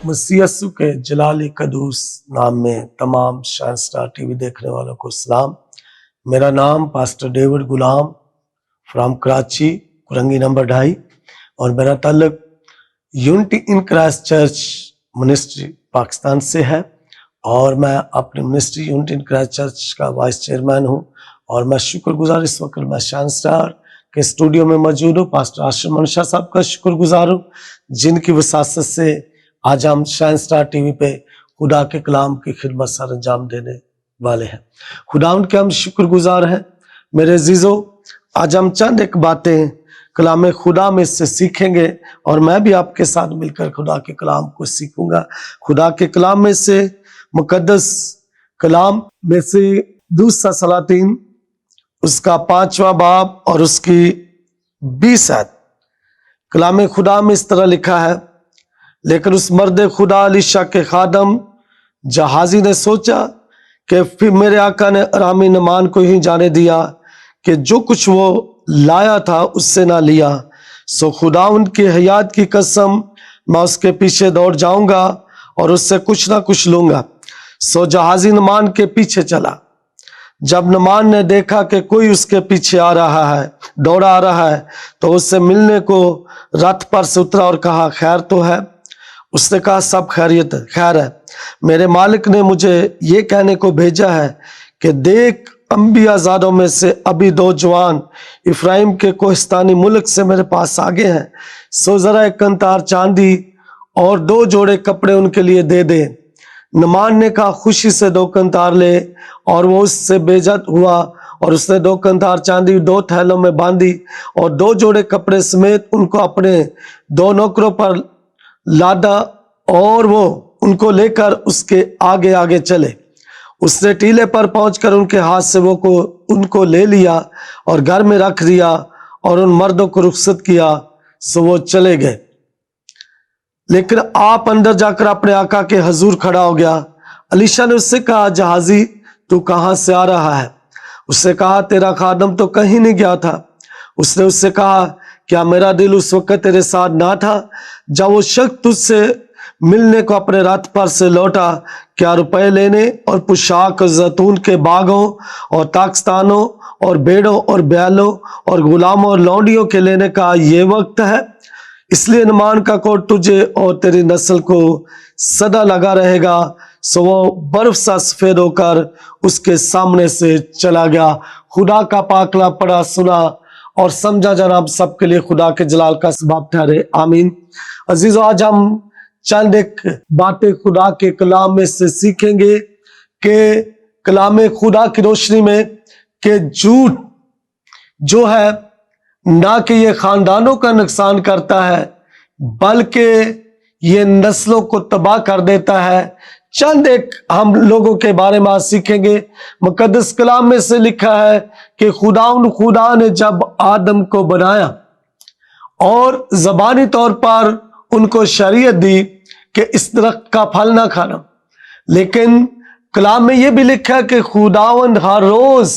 मसीह यस्सु के जलाली कदूस नाम में तमाम शाइन स्टार टीवी देखने वालों को सलाम। मेरा नाम pastor David Ghulam from Karachi Korangi number 2.5 और मेरा ताल्लुक unity in Christ church ministry Pakistan से है और मैं अपनी ministry unity in Christ church का वाइस चेयरमैन हूँ। और मैं शुक्रगुजार इस वक्त मैं शाइन स्टार के स्टूडियो में मौजूद हूँ। पास्टर आशिम मनशा साहब का शुक्रगुजार हूँ जिनकी वसासत से आज हम शाइन स्टार टीवी पे खुदा के कलाम की खिदमत सर अंजाम देने वाले हैं। खुदा उनके हम शुक्रगुजार हैं। मेरे अजीजों, आज हम चंद एक बातें कलाम खुदा में से सीखेंगे और मैं भी आपके साथ मिलकर खुदा के कलाम को सीखूंगा। खुदा के कलाम में से मुकद्दस कलाम में से दूसरा सलातीन उसका 5वां बाब और उसकी 20 आयत कलाम खुदा में इस तरह लिखा है, लेकिन उस मर्द खुदा अलीशा के खादम जहाजी ने सोचा कि फिर मेरे आका ने अरामी नमान को ही जाने दिया कि जो कुछ वो लाया था उससे ना लिया। सो खुदा उनकी हयात की कसम मैं उसके पीछे दौड़ जाऊंगा और उससे कुछ ना कुछ लूंगा। सो जहाजी नमान के पीछे चला। जब नमान ने देखा कि कोई उसके पीछे आ रहा है, दौड़ा आ रहा है, तो उससे मिलने को रथ पर से उतरा और कहा, खैर तो है? उसने कहा, सब खैरियत खैर है। मेरे मालिक ने मुझे ये कहने को भेजा है कि देख, अंबियाजादों में से अभी 2 जवान इफ्राइम के कोहिस्तानी मुल्क से मेरे पास आ गए हैं। सो जरा 1 कंतार चांदी और 2 जोड़े कपड़े उनके लिए दे दे। नमान ने कहा, खुशी से 2 कंतार ले, और वो उससे बेइज्जत हुआ और उसने 2 कंतार चांदी 2 थैलों में बांधी और 2 जोड़े कपड़े समेत उनको अपने 2 नौकरों पर लादा और वो उनको लेकर उसके आगे आगे चले। उसने टीले पर पहुंचकर उनके हाथ से वो को उनको ले लिया और घर में रख दिया और उन मर्दों को रुखसत किया। सो वो चले गए। लेकिन आप अंदर जाकर अपने आका के हजूर खड़ा हो गया। अलीशा ने उससे कहा, जहाजी तू कहां से आ रहा है? उसने कहा, तेरा खादम तो कहीं नहीं गया था। उसने उससे कहा, क्या मेरा दिल उस वक्त तेरे साथ ना था जब वो शख्स तुझसे मिलने को अपने रथ पर से लौटा? क्या रुपए लेने और पोशाक जैतून के बागों और ताकस्तानों और बेड़ों और बैलों और गुलामों और लौंडियों के लेने का ये वक्त है? इसलिए नमान का कोट तुझे और तेरी नस्ल को सदा लगा रहेगा। सो वो बर्फ सा सफेद होकर उसके सामने से चला गया। खुदा का पाकला पढ़ा, सुना और समझा जनाब सबके लिए खुदा के जलाल का सबब ठहरे। आमीन। अजीजों, आज हम चंद एक बातें खुदा के कलाम में से सीखेंगे कि कलाम खुदा की रोशनी में कि झूठ जो है ना कि ये खानदानों का नुकसान करता है बल्कि ये नस्लों को तबाह कर देता है। चंद एक हम लोगों के बारे में आज सीखेंगे। मुकद्दस कलाम में से लिखा है कि खुदा ने जब आदम को बनाया और ज़बानी तौर पर उनको शरीयत दी कि इस दरख्त का फल ना खाना, लेकिन कलाम में यह भी लिखा है कि खुदावंद हर रोज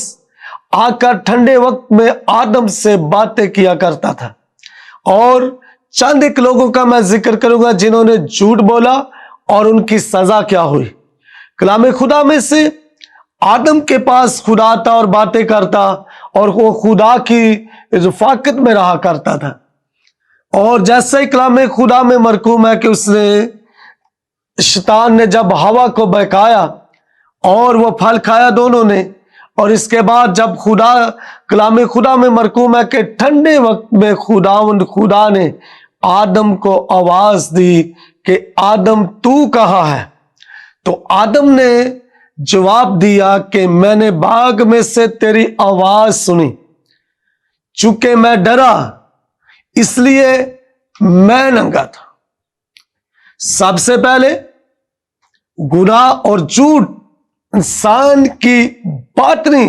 आकर ठंडे वक्त में आदम से बातें किया करता था। और चंद एक लोगों का मैं जिक्र करूंगा जिन्होंने झूठ बोला और उनकी सजा क्या हुई। कलाम खुदा में से आदम के पास खुदा था और बातें करता और वो खुदा की रफाकत में रहा करता था। और जैसे ही कलाम खुदा में मरकूम है कि उसने शैतान ने जब हवा को बहकाया और वो फल खाया दोनों ने, और इसके बाद जब कलाम खुदा में मरकूम है कि ठंडे वक्त में खुदा ने आदम को आवाज दी कि आदम तू कहाँ है? तो आदम ने जवाब दिया कि मैंने बाग में से तेरी आवाज सुनी, चूंकि मैं डरा इसलिए मैं नंगा था। सबसे पहले गुनाह और झूठ इंसान की बातनी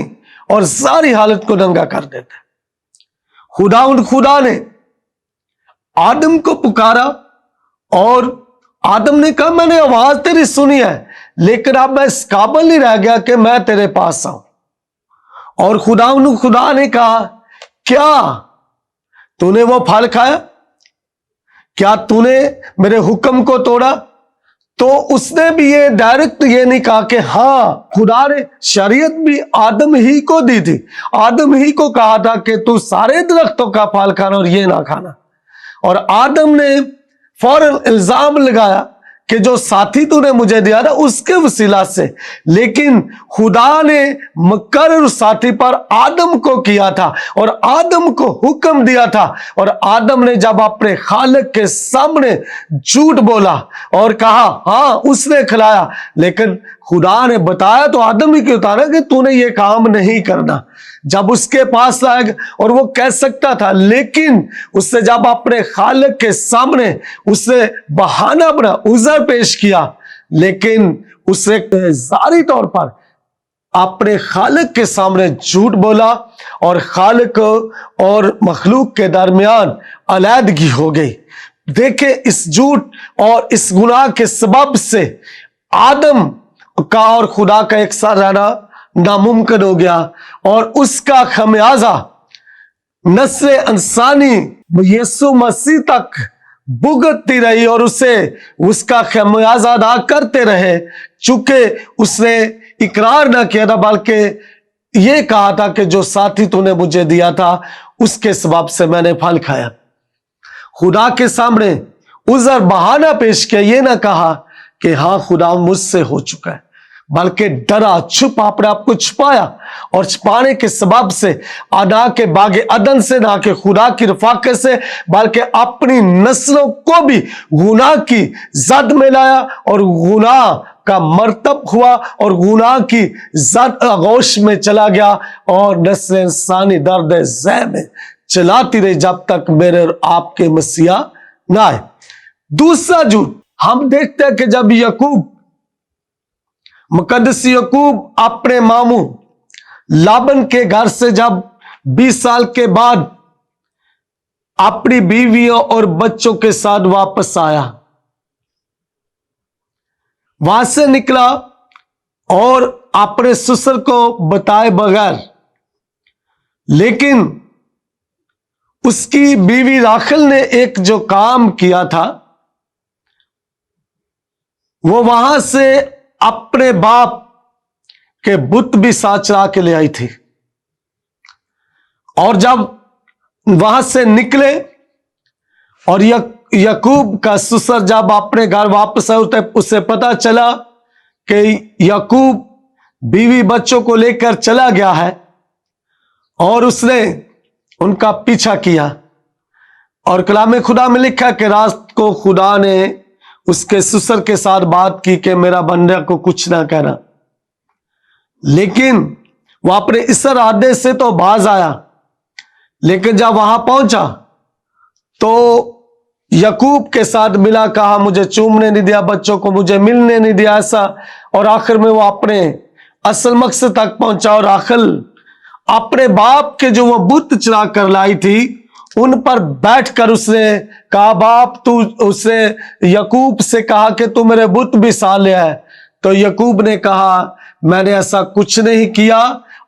और सारी हालत को नंगा कर देता है। खुदा ने आदम को पुकारा और आदम ने कहा, मैंने आवाज तेरी सुनी है लेकिन अब मैं इस काबिल नहीं रह गया कि मैं तेरे पास आऊं। और खुदा ने कहा, क्या तूने वो फल खाया? क्या तूने मेरे हुक्म को तोड़ा? تو اس نے بھی یہ ڈائریکٹ یہ نہیں کہا کہ ہاں خدا نے شریعت بھی آدم ہی کو دی تھی، آدم ہی کو کہا تھا کہ تو سارے درختوں کا پھل کھانا اور یہ نہ کھانا، اور آدم نے فوراً الزام لگایا کہ جو ساتھی تو نے مجھے دیا تھا اس کے وسیلہ سے، لیکن خدا نے مقرر ساتھی پر آدم کو کیا تھا اور آدم کو حکم دیا تھا، اور آدم نے جب اپنے خالق کے سامنے جھوٹ بولا اور کہا ہاں اس نے کھلایا، لیکن خدا نے بتایا تو آدم ہی کیوں تھا نا کہ تو نے یہ کام نہیں کرنا، جب اس کے پاس آئے گا اور وہ کہہ سکتا تھا، لیکن اس سے جب اپنے خالق کے سامنے اس نے بہانہ بنا، عذر پیش کیا، لیکن اس نے ظاہری طور پر اپنے خالق کے سامنے جھوٹ بولا اور خالق اور مخلوق کے درمیان علیحدگی ہو گئی۔ دیکھیں اس جھوٹ اور اس گناہ کے سبب سے آدم کا اور خدا کا ایک ساتھ رہنا ناممکن ہو گیا، اور اس کا خمیازہ نسل انسانی یسوع مسیح تک بھگتتی رہی اور اسے اس کا خمیازہ ادا کرتے رہے، چونکہ اس نے اقرار نہ کیا تھا بلکہ یہ کہا تھا کہ جو ساتھی تو نے مجھے دیا تھا اس کے سبب سے میں نے پھل کھایا۔ خدا کے سامنے عذر بہانہ پیش کیا، یہ نہ کہا کہ ہاں خدا مجھ سے ہو چکا ہے، بلکہ ڈرا چھپا، اپنے آپ کو چھپایا، اور چھپانے کے سبب سے نہ کہ باغ عدن سے، نہ کہ خدا کی رفاقت سے، بلکہ اپنی نسلوں کو بھی گناہ کی زد میں لایا اور گناہ کا مرتب ہوا اور گناہ کی زد آغوش میں چلا گیا، اور نسل انسانی درد ذہ میں چلاتی رہی جب تک میرے اور آپ کے مسیح نہ آئے۔ دوسرا جھوٹ ہم دیکھتے ہیں کہ جب مقدس یعقوب اپنے ماموں لابن کے گھر سے جب 20 سال کے بعد اپنی بیویوں اور بچوں کے ساتھ واپس آیا، وہاں سے نکلا اور اپنے سسر کو بتائے بغیر، لیکن اس کی بیوی راخل نے ایک جو کام کیا تھا وہ وہاں سے اپنے باپ کے بت بھی ساتھ چرا کے لے آئی تھی، اور جب وہاں سے نکلے اور یعقوب کا سسر جب اپنے گھر واپس آئے، اسے پتا چلا کہ یعقوب بیوی بچوں کو لے کر چلا گیا ہے، اور اس نے ان کا پیچھا کیا، اور کلام خدا میں لکھا کہ رات کو خدا نے اس کے سسر کے ساتھ بات کی کہ میرا بندہ کو کچھ نہ کہنا، لیکن وہ اپنے اس ارادے سے تو باز آیا، لیکن جب وہاں پہنچا تو یعقوب کے ساتھ ملا، کہا مجھے چومنے نہیں دیا، بچوں کو مجھے ملنے نہیں دیا، ایسا، اور آخر میں وہ اپنے اصل مقصد تک پہنچا، اور راخل اپنے باپ کے جو وہ بت چرا کر لائی تھی ان پر بیٹھ کر اس نے کہا، باپ تو اسے یعقوب سے کہا کہ تو میرے بت بھی ساتھ لے آئے، تو یعقوب نے کہا میں نے ایسا کچھ نہیں کیا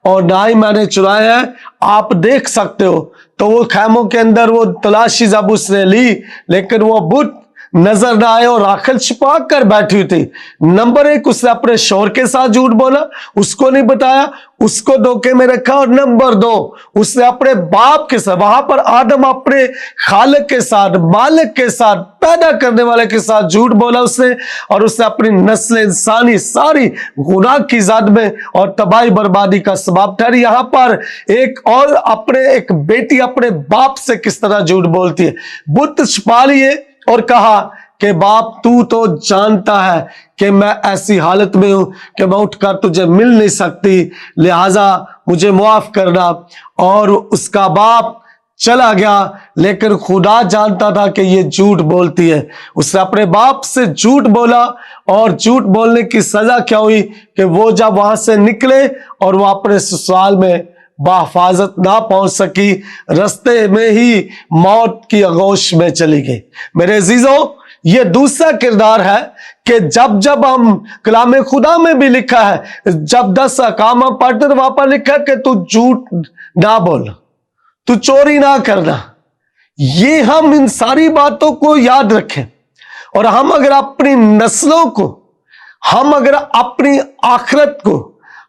اور نہ ہی میں نے چرایا ہے، آپ دیکھ سکتے ہو۔ تو وہ خیموں کے اندر وہ تلاشی جب اس نے لی، لیکن وہ بت نظر نہ آئے اور راخل چھپا کر بیٹھی ہوئی تھی۔ نمبر 1 اس نے اپنے شوہر کے ساتھ جھوٹ بولا، اس کو نہیں بتایا، اس کو دھوکے میں رکھا، اور نمبر 2 اس نے اپنے باپ کے ساتھ، وہاں پر آدم اپنے خالق کے ساتھ، مالک کے ساتھ، پیدا کرنے والے کے ساتھ جھوٹ بولا اس نے، اور اس نے اپنی نسل انسانی ساری گناہ کی زد میں اور تباہی بربادی کا سبب ٹھہری۔ یہاں پر ایک بیٹی اپنے باپ سے کس طرح جھوٹ بولتی ہے، بت چھپا لیے اور کہا کہ باپ تو جانتا ہے کہ میں ایسی حالت میں ہوں کہ میں اٹھ کر تجھے مل نہیں سکتی، لہذا مجھے معاف کرنا، اور اس کا باپ چلا گیا، لیکن خدا جانتا تھا کہ یہ جھوٹ بولتی ہے۔ اس نے اپنے باپ سے جھوٹ بولا، اور جھوٹ بولنے کی سزا کیا ہوئی کہ وہ جب وہاں سے نکلے اور وہ اپنے سسرال میں بحفاظت نہ پہنچ سکی، رستے میں ہی موت کی آغوش میں چلی گئی۔ میرے عزیزوں، یہ دوسرا کردار ہے کہ جب ہم کلام خدا میں بھی لکھا ہے، جب 10 احکام پڑھتے تو وہاں پر لکھا ہے کہ تو جھوٹ نہ بولنا، تو چوری نہ کرنا، یہ ہم ان ساری باتوں کو یاد رکھیں، اور ہم اگر اپنی نسلوں کو، ہم اگر اپنی آخرت کو،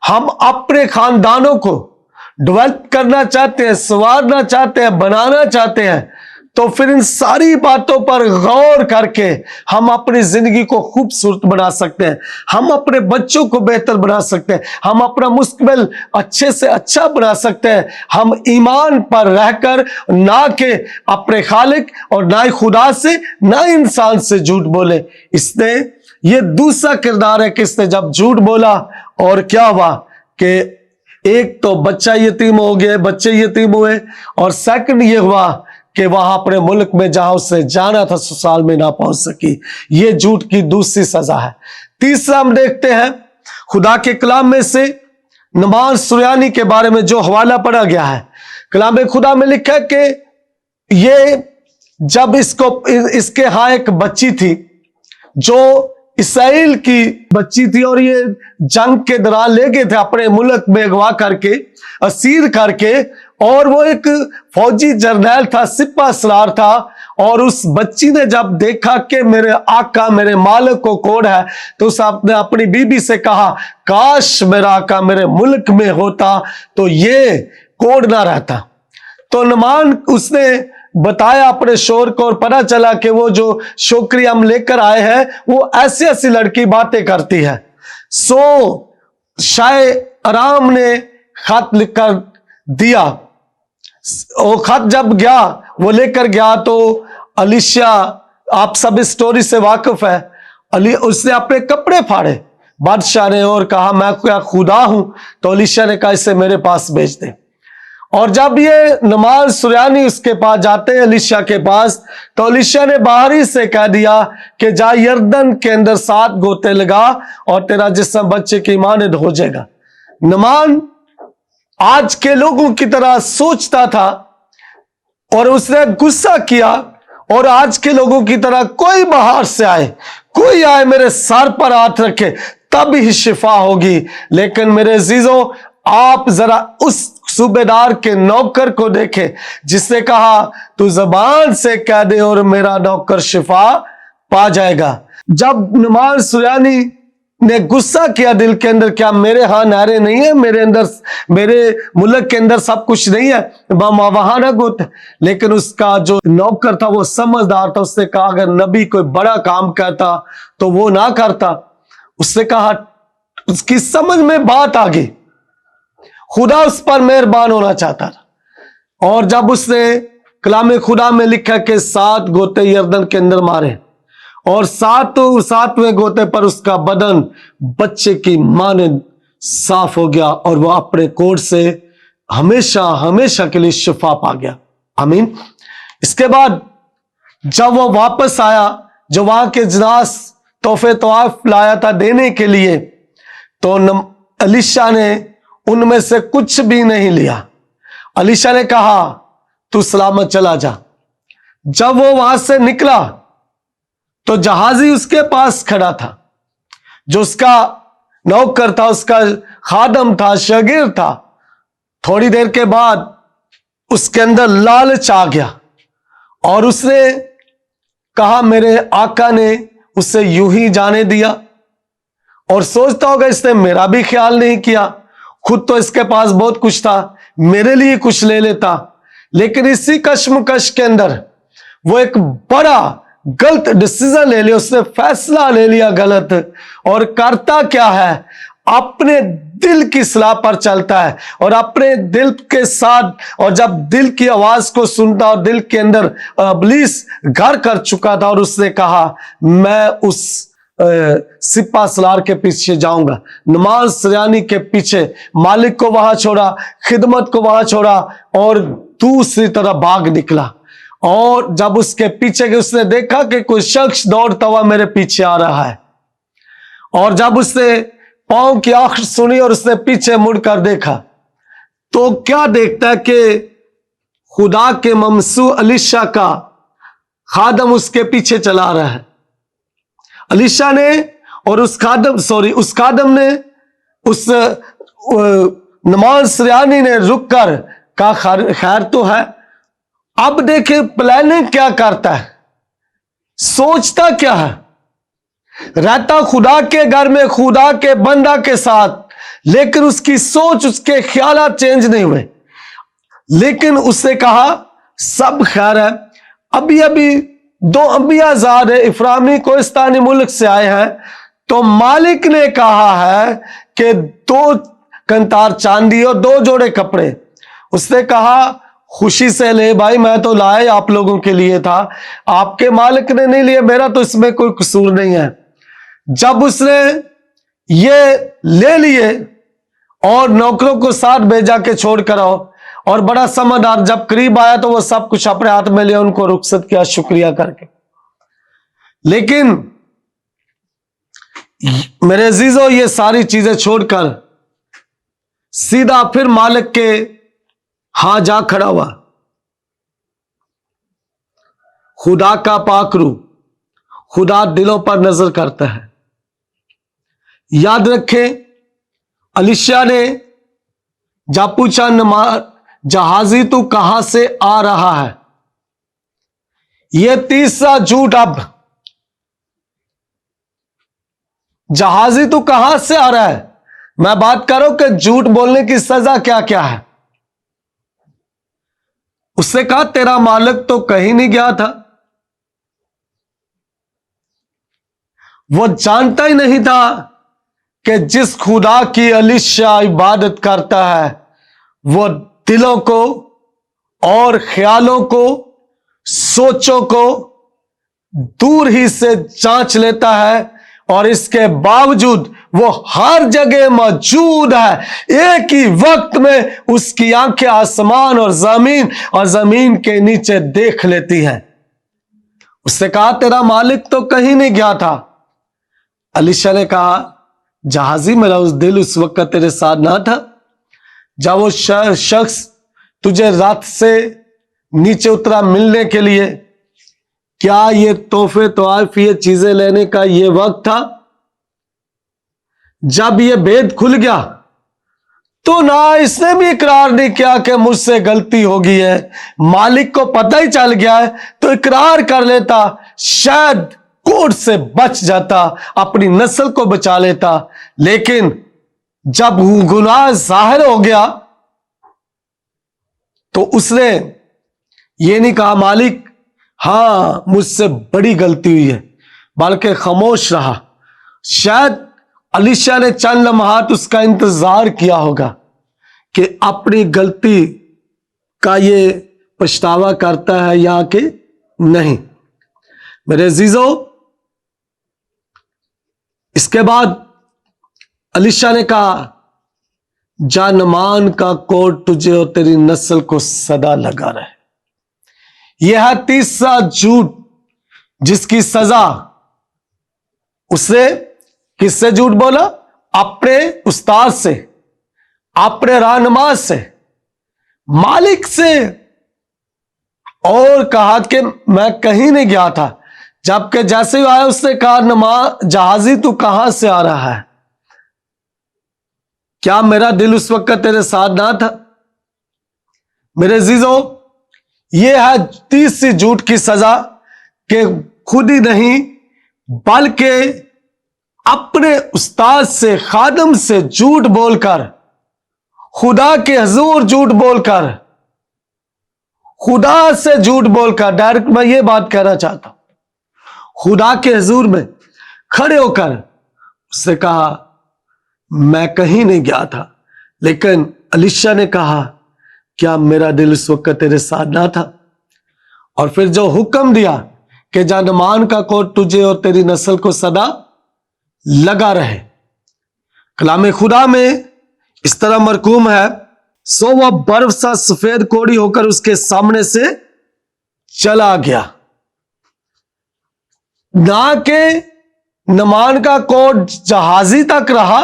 ہم اپنے خاندانوں کو ڈیولپ کرنا چاہتے ہیں، سنوارنا چاہتے ہیں، بنانا چاہتے ہیں، تو پھر ان ساری باتوں پر غور کر کے ہم اپنی زندگی کو خوبصورت بنا سکتے ہیں، ہم اپنے بچوں کو بہتر بنا سکتے ہیں، ہم اپنا مستقبل اچھے سے اچھا بنا سکتے ہیں، ہم ایمان پر رہ کر، نہ کہ اپنے خالق اور نہ خدا سے، نہ انسان سے جھوٹ بولے۔ اس نے یہ دوسرا کردار ہے کہ اس نے جب جھوٹ بولا اور کیا ہوا کہ ایک تو بچہ یتیم ہو گئے، بچے یتیم ہوئے، اور سیکنڈ یہ ہوا کہ وہاں اپنے ملک میں جہاں اسے جانا تھا سسرال میں نہ پہنچ سکی۔ یہ جھوٹ کی دوسری سزا ہے۔ تیسرا ہم دیکھتے ہیں خدا کے کلام میں سے نعمان سریانی کے بارے میں جو حوالہ پڑھا گیا ہے، کلام خدا میں لکھا ہے کہ یہ جب اس کے ہاں ایک بچی تھی جو اسرائیل کی بچی تھی، اور یہ جنگ کے دوران لے گئے تھے اپنے ملک میں اغوا کر کے، اسیر کر کے، اور وہ ایک فوجی جرنیل تھا، سپہ سالار تھا، اور اس بچی نے جب دیکھا کہ میرے آقا میرے مالک کو کوڑ ہے، تو اس نے اپنی بیوی سے کہا کاش میرا آقا میرے ملک میں ہوتا تو یہ کوڑ نہ رہتا۔ تو نعمان اس نے بتایا اپنے شوہر کو، اور پتہ چلا کہ وہ جو شوکری ہم لے کر آئے ہیں وہ ایسی ایسی لڑکی باتیں کرتی ہے۔ سو شاہ آرام نے خط لکھ کر دیا، وہ خط جب گیا وہ لے کر گیا تو الیشا، آپ سب اس سٹوری سے واقف ہے، اس نے اپنے کپڑے پھاڑے بادشاہ نے اور کہا میں کیا خدا ہوں؟ تو الیشا نے کہا اسے میرے پاس بھیج دے۔ اور جب یہ نعمان سریانی اس کے پاس جاتے ہیں الیشا کے پاس، تو الیشا نے باہر ہی سے کہہ دیا کہ جا یردن کے اندر 7 گوتے لگا اور تیرا جسم بچے کی مانند ہو جائے گا۔ نعمان آج کے لوگوں کی طرح سوچتا تھا اور اس نے غصہ کیا، اور آج کے لوگوں کی طرح کوئی باہر سے آئے، کوئی آئے میرے سر پر ہاتھ رکھے تب ہی شفا ہوگی۔ لیکن میرے عزیزوں، آپ ذرا اس صوبیدار کے نوکر کو دیکھیں جس نے کہا تو زبان سے کہہ دے اور میرا نوکر شفا پا جائے گا۔ جب نعمان سریانی نے غصہ کیا دل کے اندر، کیا میرے ہاں نہریں نہیں ہیں، میرے ملک کے اندر سب کچھ نہیں ہے، وہاں نہ گوت۔ لیکن اس کا جو نوکر تھا وہ سمجھدار تھا، اس نے کہا اگر نبی کوئی بڑا کام کہتا تو وہ نہ کرتا۔ اس نے کہا، اس کی سمجھ میں بات آ گئی، خدا اس پر مہربان ہونا چاہتا تھا۔ اور جب اس نے کلام خدا میں لکھا کہ 7 گوتے یردن کے اندر مارے، اور 7ویں گوتے پر اس کا بدن بچے کی مانند صاف ہو گیا، اور وہ اپنے کوڑ سے ہمیشہ ہمیشہ کے لیے شفا پا گیا۔ آمین۔ اس کے بعد جب وہ واپس آیا، جو وہاں کے جناس تحفے طواف لایا تھا دینے کے لیے، تو الیشا نے ان میں سے کچھ بھی نہیں لیا۔ الیشا نے کہا تو سلامت چلا جا۔ جب وہ وہاں سے نکلا تو جہازی اس کے پاس کھڑا تھا، جو اس کا نوکر تھا، اس کا خادم تھا، شاگرد تھا۔ تھوڑی دیر کے بعد اس کے اندر لالچ آ گیا، اور اس نے کہا میرے آقا نے اسے یوں ہی جانے دیا، اور سوچتا ہوگا اس نے میرا بھی خیال نہیں کیا، خود تو اس کے پاس بہت کچھ تھا، میرے لیے کچھ لے لیتا۔ لیکن اسی کشمکش کے اندر وہ ایک بڑا غلط ڈیسیژن لے لیا، اس نے فیصلہ لے لیا غلط، اور کرتا کیا ہے، اپنے دل کی صلاح پر چلتا ہے، اور اپنے دل کے ساتھ، اور جب دل کی آواز کو سنتا اور دل کے اندر ابلیس گھر کر چکا تھا، اور اس نے کہا میں اس سپہ سالار کے پیچھے جاؤں گا۔ نعمان سریانی کے پیچھے، مالک کو وہاں چھوڑا، خدمت کو وہاں چھوڑا، اور دوسری طرف بھاگ نکلا۔ اور جب اس کے پیچھے اس نے دیکھا کہ کوئی شخص دوڑتا ہوا میرے پیچھے آ رہا ہے، اور جب اس نے پاؤں کی آخر سنی اور اس نے پیچھے مڑ کر دیکھا، تو کیا دیکھتا ہے کہ خدا کے ممسوح الیشا کا خادم اس کے پیچھے چلا رہا ہے۔ الیشا نے اور اس خادم نے اس نعمان سریانی نے رک کر کہا خیر تو ہے۔ اب دیکھیں پلاننگ کیا کرتا ہے، सोचता क्या है, रहता खुदा के घर में, खुदा के बंदा के साथ, लेकिन उसकी सोच, उसके ख्यालात चेंज नहीं हुए। लेकिन उससे कहा सब खैर है। अभी अभी 2 अंबिया आजाद है, इफ्रामी कोहिस्तानी मुल्क से आए हैं, तो मालिक ने कहा है कि 2 कंतार चांदी और 2 जोड़े कपड़े। उसने कहा खुशी से ले भाई, मैं तो लाए आप लोगों के लिए था, आपके मालिक ने नहीं लिए, मेरा तो इसमें कोई कसूर नहीं है। जब उसने ये ले लिए और नौकरों को साथ भेजा के छोड़ कर आओ, और बड़ा समझदार जब करीब आया तो वो सब कुछ अपने हाथ में लिया, उनको रुखसत किया शुक्रिया करके। लेकिन मेरे अजीजों, ये सारी चीजें छोड़कर सीधा फिर मालिक के हां जा खड़ा हुआ। खुदा का पाकरू, खुदा दिलों पर नजर करता है। याद रखें, अलीशा ने जब पूछा जहाजी तू कहां से आ रहा है, यह तीसरा झूठ। अब जहाजी तू कहां से आ रहा है, मैं बात करूं कि झूठ बोलने की सजा क्या क्या है। उससे कहा तेरा मालिक तो कहीं नहीं गया था। वो जानता ही नहीं था कि जिस खुदा की अलीशा इबादत करता है वो दिलों को और ख्यालों को, सोचों को दूर ही से जांच लेता है, और इसके बावजूद वो हर जगह मौजूद है। एक ही वक्त में उसकी आंखें आसमान और जमीन के नीचे देख लेती हैं। उससे कहा तेरा मालिक तो कहीं नहीं गया था। अलीशा ने कहा जहाजी, मेरा उस दिल उस वक्त तेरे साथ ना था जब वो शख्स तुझे रात से नीचे उतरा मिलने के लिए? क्या ये तोहफे तोहफ, ये चीजें लेने का ये वक्त था? जब ये भेद खुल गया तो ना इसने भी इकरार नहीं किया कि मुझसे गलती हो गई है। मालिक को पता ही चल गया है तो इकरार कर लेता, शायद कोर्ट से बच जाता, अपनी नस्ल को बचा लेता। लेकिन जब गुनाह जाहिर हो गया तो उसने ये नहीं कहा मालिक हां मुझसे बड़ी गलती हुई है, बल्कि खामोश रहा। शायद अलीशा ने चंद लम्हात उसका इंतजार किया होगा कि अपनी गलती का ये पछतावा करता है या कि नहीं। मेरे अजीजों, इसके बाद अलीशा ने कहा जा नमान का कोट तुझे और तेरी नस्ल को सदा लगा रहे। यह है तीसरा झूठ जिसकी सजा उसने किससे झूठ बोला? अपने उस्ताद से, अपने रहनुमा से, मालिक से, और कहा कि मैं कहीं नहीं गया था। जबकि जैसे ही आया उसने कहा जहाजी तू कहां से आ रहा है? क्या मेरा दिल उस वक्त तेरे साथ ना था? मेरे अजीजों, यह है तीसरी झूठ की सजा कि खुद ही नहीं बल्कि अपने उस्ताद से, खादम से झूठ बोलकर, खुदा के हुजूर झूठ बोलकर, खुदा से झूठ बोलकर, डायरेक्ट मैं ये बात कहना चाहता हूं, खुदा के हुजूर में खड़े होकर उससे कहा मैं कहीं नहीं गया था। लेकिन अलीशा ने कहा क्या मेरा दिल उस वक्त तेरे साथ ना था? और फिर जो हुक्म दिया कि जानमान का कोट तुझे और तेरी नस्ल को सदा लगा रहे। कलाम खुदा में इस तरह मरकूम है, सो वह बर्फ सा सफेद कोड़ी होकर उसके सामने से चला गया। ना के नमान का कोट जहाजी तक रहा,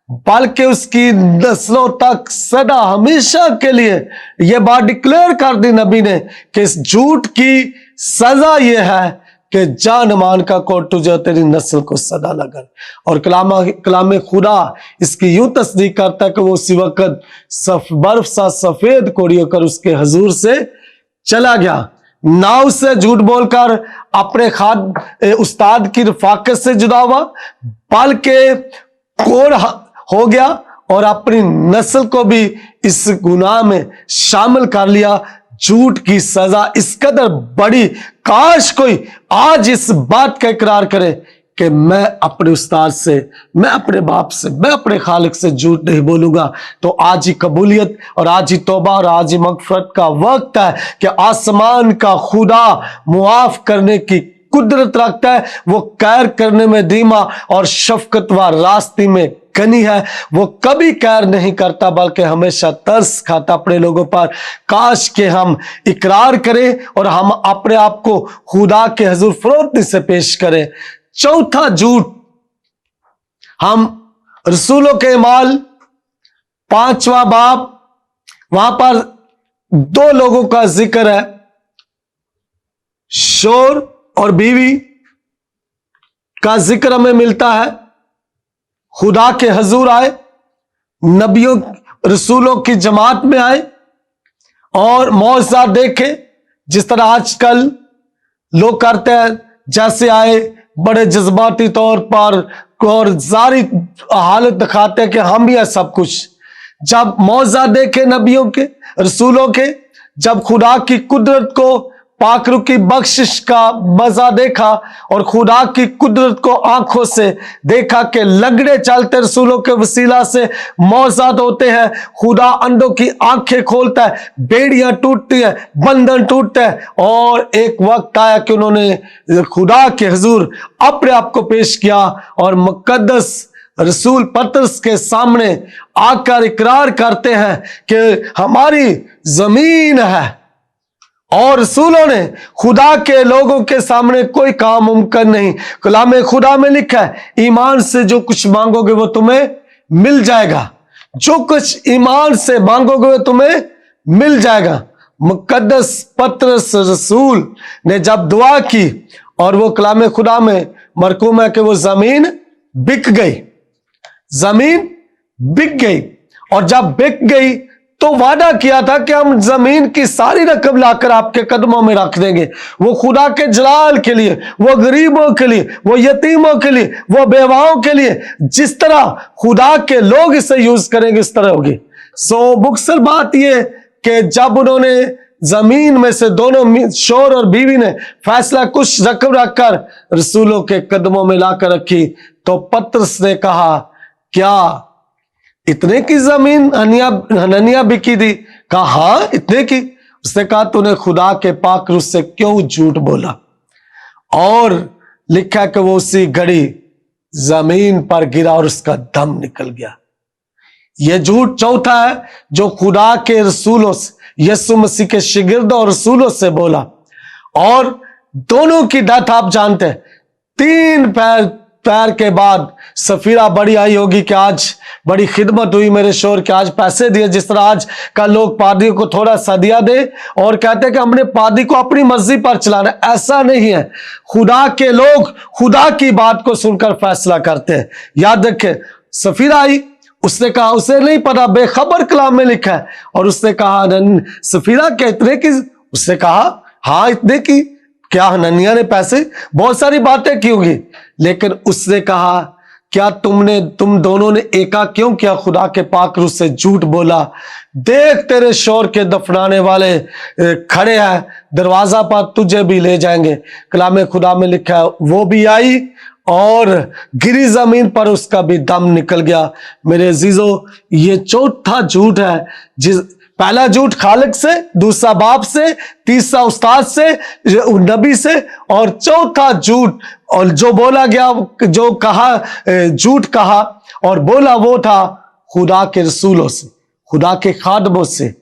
बल्कि उसकी नस्लों तक सदा हमेशा के लिए यह बात डिक्लेयर कर दी नबी ने कि इस झूठ की सजा यह है कि जानमान का कोट तुझे तेरी नस्ल को सदा लगा। और कलाम खुदा इसकी यूं तस्दीक करता है कि वो उसी वक्त बर्फ सा सफेद कोड़ी होकर उसके हुजूर से चला गया। नाव से झूठ बोलकर अपने उस्ताद की रफाकत से जुदा हुआ, पल के कोड़ हो गया और अपनी नस्ल को भी इस गुनाह में शामिल कर लिया। झूठ की सजा इस कदर बड़ी, काश कोई आज इस बात का इकरार करे कि मैं अपने उस्ताद से, मैं अपने बाप से, मैं अपने खालिक से झूठ नहीं बोलूंगा। तो आज ही कबूलियत और आज ही तौबा और आज ही मगफरत का वक्त है कि आसमान का खुदा मुआफ करने की कुदरत रखता है। वो कैर करने में धीमा और शफकत व रास्ते में गनी है। वो कभी कैर नहीं करता बल्कि हमेशा तरस खाता अपने लोगों पर। काश के हम इकरार करें और हम अपने आप को खुदा के हुजूर फरोख्ती से पेश करें। चौथा झूठ, हम रसूलों के माल 5वां बाब, वहां पर 2 लोगों का जिक्र है, शोर और बीवी का जिक्र हमें मिलता है। खुदा के हुजूर आए, नबियों रसूलों की जमात में आए और मौजज़ात देखे, जिस तरह आजकल लोग करते हैं। जैसे आए बड़े जज्बाती तौर पर और जारी हालत दिखाते हैं कि हम भी है सब कुछ। जब मौजज़ात देखे नबियों के, रसूलों के, जब खुदा की कुदरत को, पाकरू की बख्शिश का मजा देखा और खुदा की कुदरत को आंखों से देखा कि लंगड़े चलते रसूलों के वसीला से मौजज़ात होते हैं, खुदा अंधों की आंखें खोलता है, बेड़ियां टूटती है, बंधन टूटते हैं। और एक वक्त आया कि उन्होंने खुदा के हुजूर अपने आप को पेश किया और मुकद्दस रसूल पतरस के सामने आकर इकरार करते हैं कि हमारी जमीन है। और रसूलों ने खुदा के लोगों के सामने कोई काम मुमकिन नहीं। कलाम खुदा में लिखा है, ईमान से जो कुछ मांगोगे वो तुम्हें मिल जाएगा। जो कुछ ईमान से मांगोगे वो तुम्हें मिल जाएगा। मुकद्दस पतरस रसूल ने जब दुआ की और वो कलाम खुदा में मरकूम है कि वो जमीन बिक गई, जमीन बिक गई। और जब बिक गई तो वादा किया था कि हम जमीन की सारी रकम लाकर आपके कदमों में रख देंगे। वो खुदा के जलाल के लिए, वो गरीबों के लिए, वो यतीमों के लिए, वो बेवाओं के लिए, जिस तरह खुदा के लोग इसे यूज करेंगे इस तरह होगी। सो मुख्तसर बात यह कि जब उन्होंने जमीन में से दोनों, शोर और बीवी ने फैसला कुछ रकम रखकर रसूलों के कदमों में लाकर रखी, तो पतरस ने कहा, क्या इतने की जमीन हननिया बिकी थी? कहा हाँ इतने की। उसने कहा तूने खुदा के पाक रूह से क्यों झूठ बोला? और लिखा कि वो उसी घड़ी जमीन पर गिरा और उसका दम निकल गया। यह झूठ चौथा है जो खुदा के रसूलों से, यीशु मसीह के शिगिर्दों और रसूलों से बोला। और दोनों की डेथ आप जानते हैं, 3 पैर के बाद सफीरा बड़ी आई होगी कि आज बड़ी खिदमत हुई मेरे शोर के, आज पैसे दिए। जिस तरह आज का लोग पादरियों को थोड़ा सा दिया दे और कहते हैं कि हमने पादरी को अपनी मर्जी पर चलाना, ऐसा नहीं है। खुदा के लोग खुदा की बात को सुनकर फैसला करते हैं। याद रखें, सफीरा आई, उसने कहा, उसे नहीं पता, बेखबर कलाम में लिखा है, और उसने कहा सफीरा क्या इतने की? उसने कहा हाँ इतने की। क्या हननिया ने पैसे, बहुत सारी बातें की होगी, लेकिन उसने कहा क्या तुम दोनों ने एका क्यों किया? खुदा के पाक रूह से झूठ बोला। देख तेरे शोर के दफनाने वाले खड़े हैं, दरवाजा पर तुझे भी ले जाएंगे। कलाम खुदा में लिखा है वो भी आई और गिरी जमीन पर, उसका भी दम निकल गया। मेरे अजीजों, ये चौथा झूठ है। पहला झूठ खालिक से, दूसरा बाप से, तीसरा उस्ताद से, नबी से, और चौथा झूठ और जो बोला गया, जो कहा, झूठ कहा और बोला वो था खुदा के रसूलों से, खुदा के खादमों से।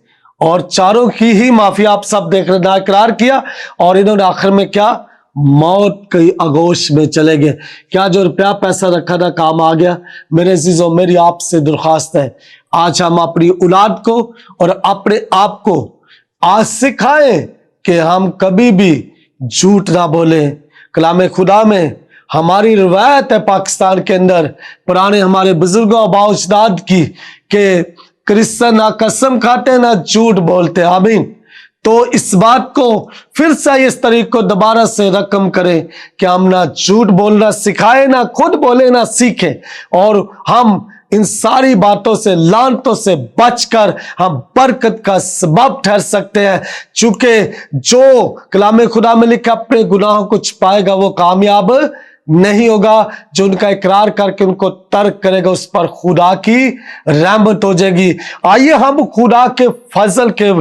और चारों की ही माफी आप सब देख रहे हैं, इकरार किया और इन्होंने आखिर में क्या? मौत की आगोश में चले गए। क्या जो रुपया पैसा रखा था काम आ गया? मेरे अजीजों, मेरी आपसे दरख्वास्त है, आज हम अपनी औलाद को और अपने आप को आज सिखाएं कि हम कभी भी झूठ ना बोले। कलाम खुदा में हमारी रिवायत है पाकिस्तान के अंदर, पुराने हमारे बुजुर्गों बाउजदाद की, कि क्रिश्चियन ना कसम खाते ना झूठ बोलते। आमीन। तो इस बात को फिर से इस तरीके को दोबारा से रकम करें कि हम ना झूठ बोलना सिखाए, ना खुद बोले, ना सीखे, और हम इन सारी बातों से, लानतों से बचकर हम बरकत का सबब ठहर सकते हैं। चूंकि जो कलाम खुदा में लिखा अपने गुनाहों को छिपाएगा वो कामयाब नहीं होगा, जो उनका इकरार करके उनको तर्क करेगा उस पर खुदा की रहमत हो जाएगी। आइए हम खुदा के फजल के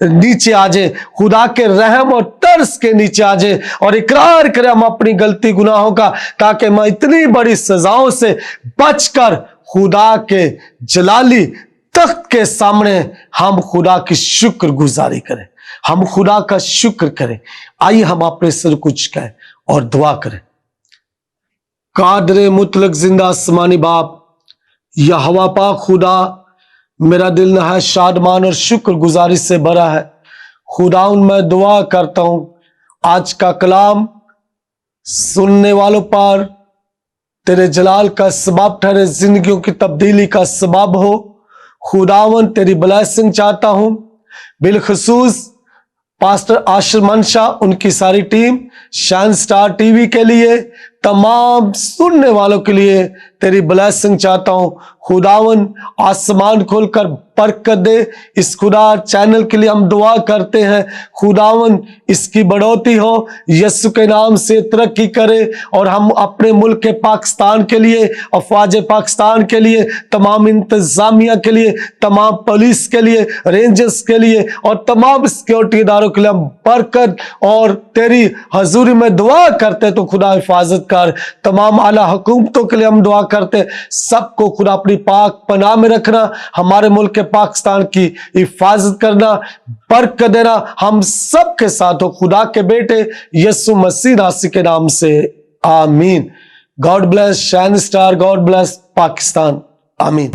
नीचे आ जाए, खुदा के रहम और तरस के नीचे आ जाए और इकरार करें हम अपनी गलती गुनाहों का, ताकि मैं इतनी बड़ी सजाओं से बचकर खुदा के जलाली तख्त के सामने हम खुदा की शुक्र गुजारी करें, हम खुदा का शुक्र करें। आइए हम अपने सिर कुछ कहें और दुआ करें। कादरे मुतलक जिंदा आसमानी बाप, यहोवा पाक खुदा, मेरा दिल नहायत शादमान और शुक्र गुजारी से भरा है। खुदाउन मैं दुआ करता हूं आज का कलाम सुनने वालों पर तेरे जलाल का सबब ठहरे, जिंदगियों की तब्दीली का सबब हो। खुदावन तेरी ब्लेसिंग चाहता हूं, बिलखसूस पास्टर आशिर मनशा, उनकी सारी टीम, शाइन स्टार टीवी के लिए, तमाम सुनने वालों के लिए तेरी ब्लेसिंग चाहता हूं। खुदावन आसमान खोलकर बरकत दे। इस खुदा चैनल के लिए हम दुआ करते हैं, खुदावन इसकी बढ़ोतरी हो, यीशु के नाम से तरक्की करे, और हम अपने मुल्क के पाकिस्तान के लिए, अफवाज पाकिस्तान के लिए, तमाम इंतजामिया के लिए, तमाम पुलिस के लिए, रेंजर्स के लिए और तमाम सिक्योरिटी इदारों के लिए हम बरकत और तेरी हजूरी में दुआ करते। तो खुदा हिफाजत कर, तमाम आला हुकूमतों के लिए हम दुआ करते, सबको खुदा अपनी पाक पनाह में रखना, हमारे मुल्क के पाकिस्तान की हिफाजत करना, बरकत देना हम सब के साथ हो। खुदा के बेटे यीशु मसीह नासी के नाम से आमीन। God bless shine star, God bless Pakistan, आमीन।